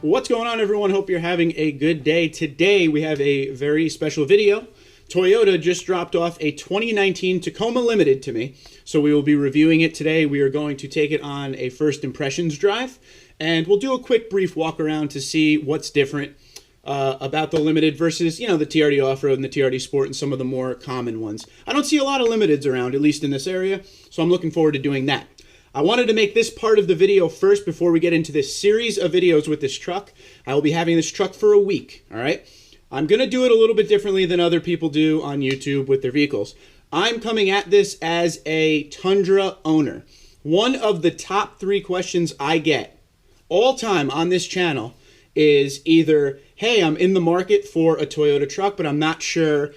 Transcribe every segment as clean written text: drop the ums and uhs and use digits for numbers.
What's going on, everyone? Hope you're having a good day. Today we have a very special video. Toyota just dropped off a 2019 Tacoma Limited to me, so we will be reviewing it today. We are going to take it on a first impressions drive, and we'll do a quick brief walk around to see what's different about the Limited versus, the TRD Off-Road and the TRD Sport and some of the more common ones. I don't see a lot of Limiteds around, at least in this area, so I'm looking forward to doing that. I wanted to make this part of the video first before we get into this series of videos with this truck. I will be having this truck for a week, all right? I'm going to do it a little bit differently than other people do on YouTube with their vehicles. I'm coming at this as a Tundra owner. One of the top 3 questions I get all time on this channel is either, hey, I'm in the market for a Toyota truck, but I'm not sure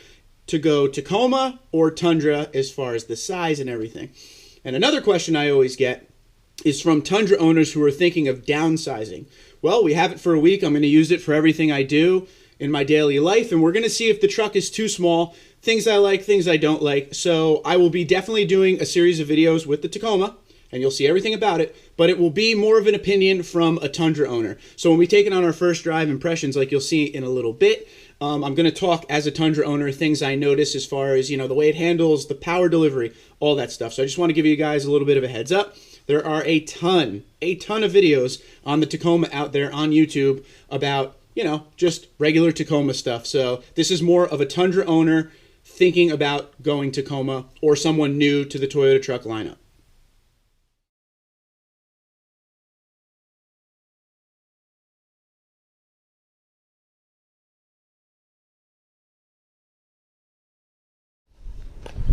to go Tacoma or Tundra as far as the size and everything. And another question I always get is from Tundra owners who are thinking of downsizing. Well, we have it for a week. I'm going to use it for everything I do in my daily life, and we're going to see if the truck is too small, things I like, things I don't like. So I will be definitely doing a series of videos with the Tacoma, and you'll see everything about it, but it will be more of an opinion from a Tundra owner. So when we take it on our first drive impressions, like you'll see in a little bit, I'm going to talk as a Tundra owner, things I notice as far as, the way it handles, the power delivery, all that stuff. So I just want to give you guys a little bit of a heads up. There are a ton of videos on the Tacoma out there on YouTube about, just regular Tacoma stuff. So this is more of a Tundra owner thinking about going Tacoma or someone new to the Toyota truck lineup.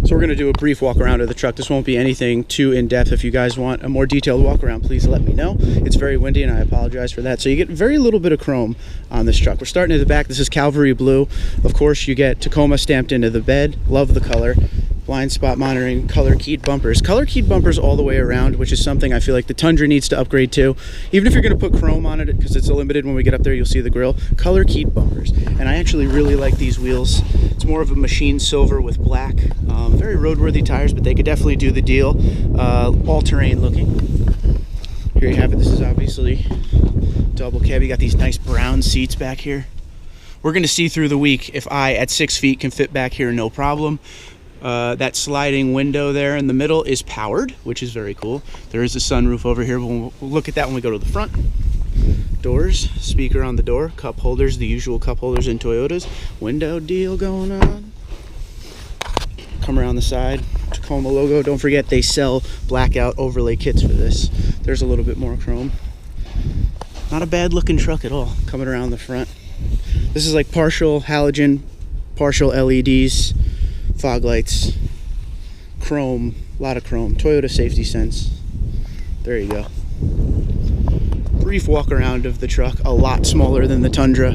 So we're going to do a brief walk around of the truck. This won't be anything too in-depth. If you guys want a more detailed walk around, please let me know. It's very windy and I apologize for that. So you get very little bit of chrome on this truck. We're starting at the back. This is Calvary blue. Of course, you get Tacoma stamped into the bed. Love the color. Blind spot monitoring, color keyed bumpers. Color keyed bumpers all the way around, which is something I feel like the Tundra needs to upgrade to. Even if you're going to put chrome on it, because it's a Limited, when we get up there you'll see the grille. Color keyed bumpers. And I actually really like these wheels. It's more of a machine silver with black. Very roadworthy tires, but they could definitely do the deal. All-terrain looking. Here you have it. This is obviously double cab. You got these nice brown seats back here. We're going to see through the week if I, at 6 feet, can fit back here, no problem. That sliding window there in the middle is powered, which is very cool. There is a sunroof over here, but we'll look at that when we go to the front. Doors, speaker on the door, cup holders, the usual cup holders in Toyotas. Window deal going on. Come around the side, Tacoma logo. Don't forget they sell blackout overlay kits for this. There's a little bit more chrome. Not a bad looking truck at all. Coming around the front. This is like partial halogen, partial LEDs. Fog lights, chrome, a lot of chrome, Toyota safety sense. There you go. Brief walk around of the truck, a lot smaller than the Tundra.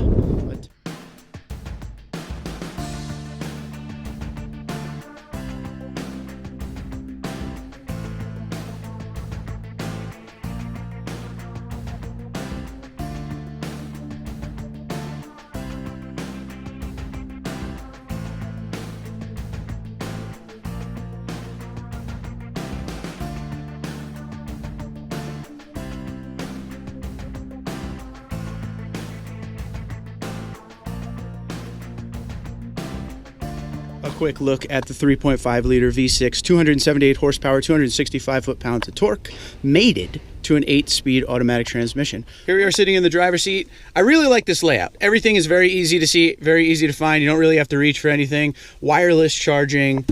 A quick look at the 3.5 liter V6, 278 horsepower, 265 foot-pounds of torque, mated to an 8-speed automatic transmission. Here we are sitting in the driver's seat. I really like this layout. Everything is very easy to see, very easy to find. You don't really have to reach for anything. Wireless charging,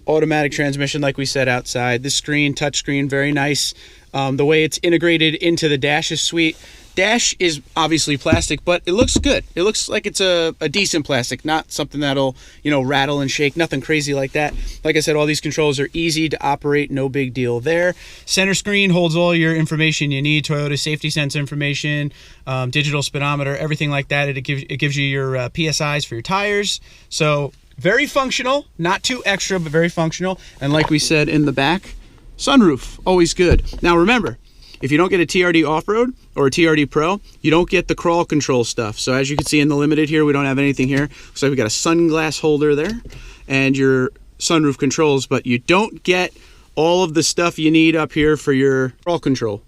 automatic transmission like we said outside. This screen, touch screen, very nice. The way it's integrated into the dash is sweet. Dash is obviously plastic, but it looks good. It looks like it's a decent plastic, not something that'll, rattle and shake, nothing crazy like that. Like I said, all these controls are easy to operate, no big deal there. Center screen holds all your information you need, Toyota safety sense information, digital speedometer, everything like that. It gives you your PSIs for your tires. So very functional, not too extra, but very functional. And like we said in the back, sunroof, always good. Now remember, if you don't get a TRD Off-Road or a TRD Pro, you don't get the crawl control stuff. So as you can see in the Limited here, we don't have anything here. Looks like we got a sunglass holder there and your sunroof controls, but you don't get all of the stuff you need up here for your crawl control.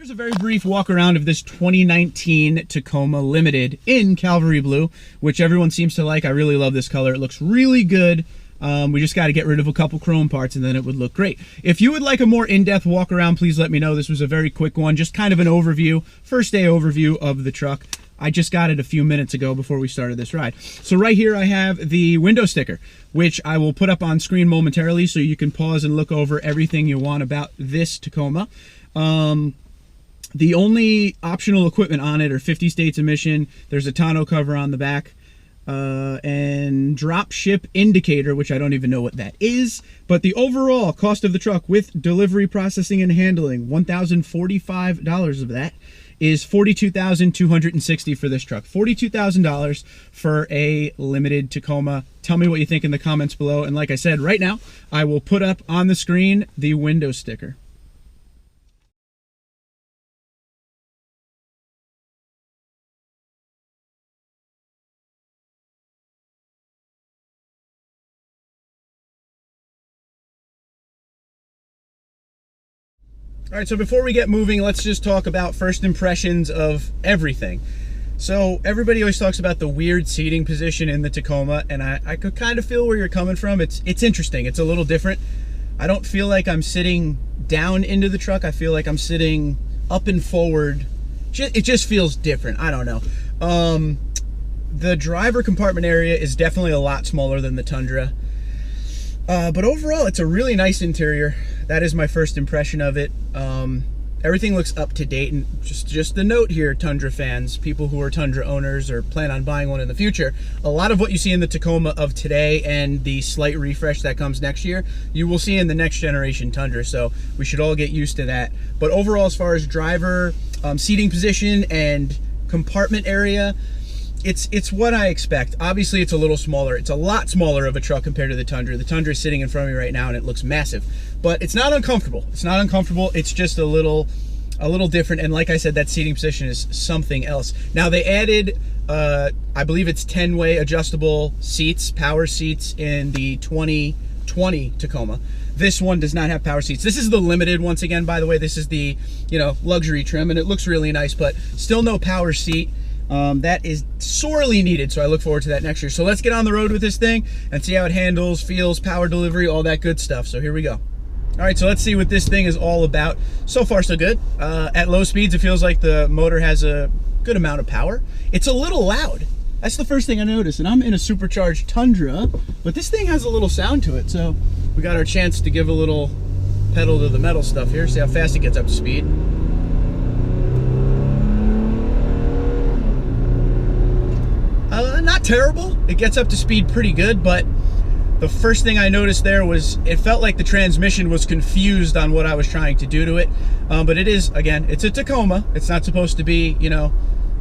Here's a very brief walk around of this 2019 Tacoma Limited in Cavalry Blue, which everyone seems to like. I really love this color. It looks really good. We just got to get rid of a couple chrome parts and then it would look great. If you would like a more in-depth walk around, please let me know. This was a very quick one, just kind of an overview, first day overview of the truck. I just got it a few minutes ago before we started this ride. So right here I have the window sticker, which I will put up on screen momentarily so you can pause and look over everything you want about this Tacoma. The only optional equipment on it are 50 states emission. There's a tonneau cover on the back, and drop ship indicator, which I don't even know what that is. But the overall cost of the truck with delivery, processing, and handling, $1,045 of that is $42,260 for this truck. $42,000 for a limited Tacoma. Tell me what you think in the comments below. And like I said, right now, I will put up on the screen the window sticker. All right, so before we get moving, let's just talk about first impressions of everything. So everybody always talks about the weird seating position in the Tacoma, and I could kind of feel where you're coming from. It's interesting. It's a little different. I don't feel like I'm sitting down into the truck. I feel like I'm sitting up and forward. It just feels different. I don't know. The driver compartment area is definitely a lot smaller than the Tundra. But overall, it's a really nice interior. That is my first impression of it. Everything looks up to date, and just a note here, Tundra fans, people who are Tundra owners or plan on buying one in the future, a lot of what you see in the Tacoma of today and the slight refresh that comes next year, you will see in the next generation Tundra, so we should all get used to that. But overall, as far as driver seating position and compartment area, it's what I expect. Obviously, it's a little smaller. It's a lot smaller of a truck compared to the Tundra. The Tundra is sitting in front of me right now, and it looks massive. But it's not uncomfortable. It's not uncomfortable. It's just a little different. And like I said, that seating position is something else. Now, they added, I believe it's 10-way adjustable seats, power seats in the 2020 Tacoma. This one does not have power seats. This is the limited, once again, by the way. This is the, luxury trim, and it looks really nice, but still no power seat. That is sorely needed, so I look forward to that next year. So let's get on the road with this thing and see how it handles, feels, power delivery, all that good stuff. So here we go. All right, so let's see what this thing is all about. So far, so good. At low speeds, it feels like the motor has a good amount of power. It's a little loud. That's the first thing I noticed, and I'm in a supercharged Tundra, but this thing has a little sound to it, so we got our chance to give a little pedal to the metal stuff here, see how fast it gets up to speed. Not terrible. It gets up to speed pretty good, but the first thing I noticed there was it felt like the transmission was confused on what I was trying to do to it. But it is, again, it's a Tacoma. It's not supposed to be,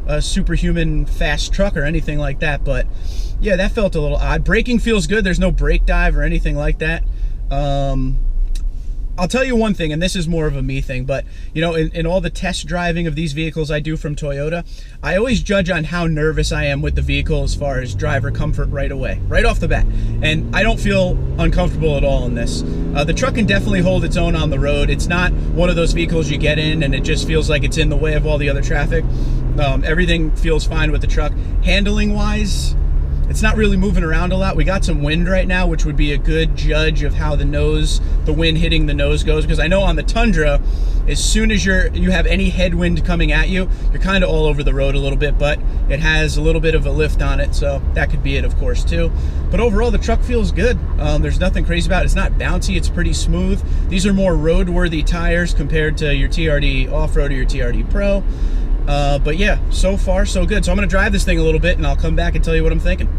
a superhuman fast truck or anything like that. But yeah, that felt a little odd. Braking feels good. There's no brake dive or anything like that. I'll tell you one thing, and this is more of a me thing, but in all the test driving of these vehicles I do from Toyota, I always judge on how nervous I am with the vehicle as far as driver comfort right away, right off the bat. And I don't feel uncomfortable at all in this. The truck can definitely hold its own on the road. It's not one of those vehicles you get in and it just feels like it's in the way of all the other traffic. Everything feels fine with the truck. Handling wise, it's not really moving around a lot. We got some wind right now, which would be a good judge of how the wind hitting the nose goes. Because I know on the Tundra, as soon as you have any headwind coming at you, you're kind of all over the road a little bit, but it has a little bit of a lift on it, so that could be it, of course, too. But overall, the truck feels good. There's nothing crazy about it. It's not bouncy. It's pretty smooth. These are more roadworthy tires compared to your TRD Off-Road or your TRD Pro. But yeah, so far so good. So I'm going to drive this thing a little bit and I'll come back and tell you what I'm thinking.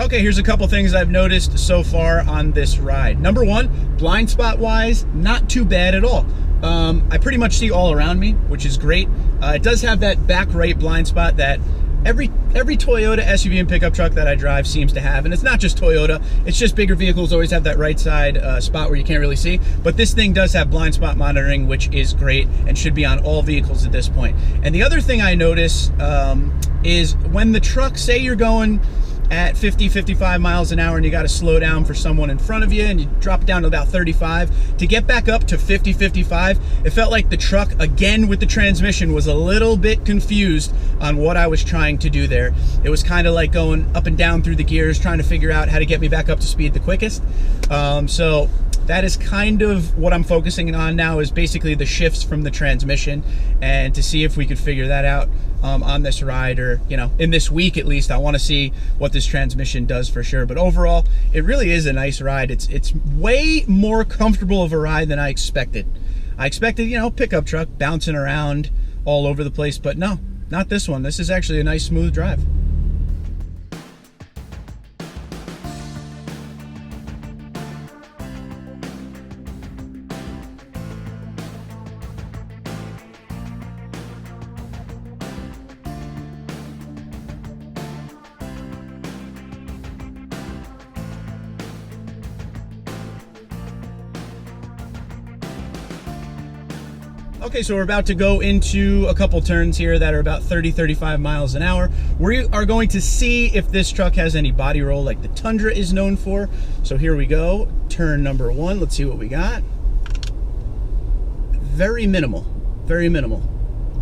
Okay, here's a couple things I've noticed so far on this ride. Number one, blind spot wise, not too bad at all. I pretty much see all around me, which is great. It does have that back right blind spot that every Toyota SUV and pickup truck that I drive seems to have. And it's not just Toyota, it's just bigger vehicles always have that right side spot where you can't really see. But this thing does have blind spot monitoring, which is great and should be on all vehicles at this point. And the other thing I notice is when the truck, say you're going at 50, 55 miles an hour and you got to slow down for someone in front of you and you drop it down to about 35, to get back up to 50, 55, it felt like the truck, again with the transmission, was a little bit confused on what I was trying to do there. It was kind of like going up and down through the gears, trying to figure out how to get me back up to speed the quickest. So that is kind of what I'm focusing on now, is basically the shifts from the transmission, and to see if we could figure that out on this ride, or in this week at least. I want to see what this transmission does for sure. But overall, it really is a nice ride. It's way more comfortable of a ride than I expected. I expected, pickup truck bouncing around all over the place, but no, not this one. This is actually a nice smooth drive. Okay, so we're about to go into a couple turns here that are about 30, 35 miles an hour. We are going to see if this truck has any body roll like the Tundra is known for. So here we go, turn number one. Let's see what we got. Very minimal, very minimal.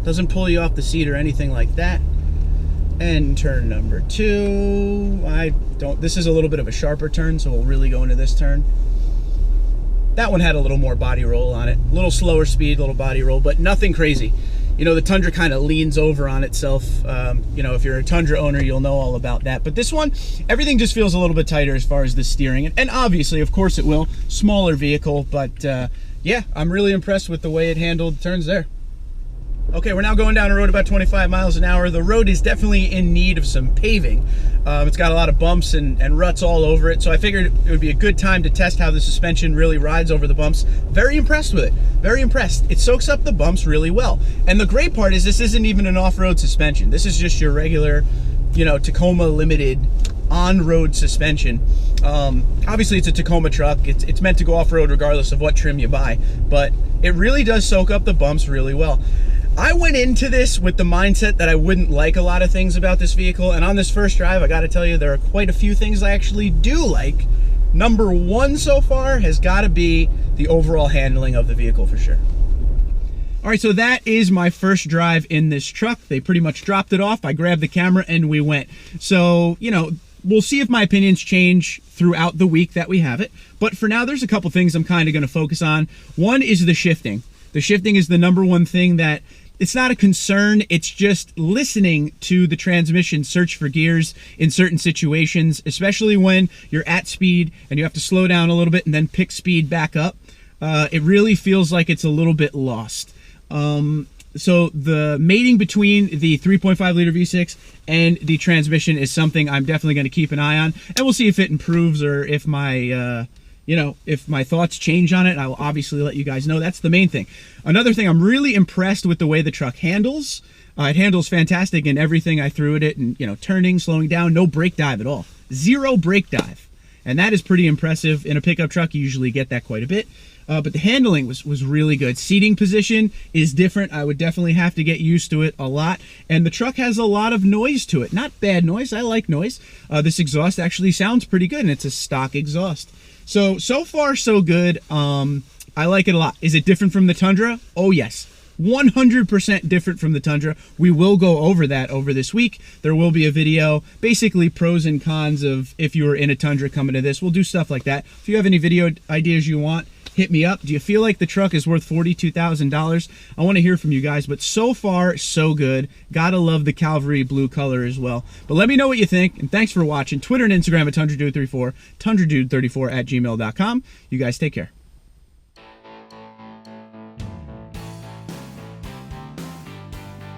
Doesn't pull you off the seat or anything like that. And turn number two, this is a little bit of a sharper turn, so we'll really go into this turn. That one had a little more body roll on it. A little slower speed, a little body roll, but nothing crazy. The Tundra kind of leans over on itself. If you're a Tundra owner, you'll know all about that. But this one, everything just feels a little bit tighter as far as the steering. And obviously, of course it will. Smaller vehicle, but yeah, I'm really impressed with the way it handled turns there. Okay, we're now going down a road about 25 miles an hour. The road is definitely in need of some paving. It's got a lot of bumps and ruts all over it, so I figured it would be a good time to test how the suspension really rides over the bumps. Very impressed with it, very impressed. It soaks up the bumps really well. And the great part is this isn't even an off-road suspension. This is just your regular, Tacoma Limited on-road suspension. Obviously it's a Tacoma truck. It's meant to go off-road regardless of what trim you buy, but it really does soak up the bumps really well. I went into this with the mindset that I wouldn't like a lot of things about this vehicle, and on this first drive, I gotta tell you, there are quite a few things I actually do like. Number one so far has gotta be the overall handling of the vehicle for sure. All right, so that is my first drive in this truck. They pretty much dropped it off. I grabbed the camera and we went. So, we'll see if my opinions change throughout the week that we have it. But for now, there's a couple things I'm kind of gonna focus on. One is the shifting. The shifting is the number one thing that, it's not a concern, it's just listening to the transmission search for gears in certain situations, especially when you're at speed and you have to slow down a little bit and then pick speed back up. It really feels like it's a little bit lost. So the mating between the 3.5 liter V6 and the transmission is something I'm definitely going to keep an eye on, and we'll see if it improves or if my if my thoughts change on it. I will obviously let you guys know. That's the main thing. Another thing, I'm really impressed with the way the truck handles. It handles fantastic in everything I threw at it, and turning, slowing down, no brake dive at all. Zero brake dive. And that is pretty impressive. In a pickup truck, you usually get that quite a bit. But the handling was really good. Seating position is different. I would definitely have to get used to it a lot. And the truck has a lot of noise to it. Not bad noise. I like noise. This exhaust actually sounds pretty good, and it's a stock exhaust. So far, so good. I like it a lot. Is it different from the Tundra? Oh, yes. 100% different from the Tundra. We will go over that over this week. There will be a video, basically pros and cons of if you were in a Tundra coming to this. We'll do stuff like that. If you have any video ideas you want, hit me up. Do you feel like the truck is worth $42,000? I want to hear from you guys, but so far, so good. Gotta love the Calvary blue color as well. But let me know what you think, and thanks for watching. Twitter and Instagram at TundraDude34, TundraDude34 at gmail.com. You guys take care.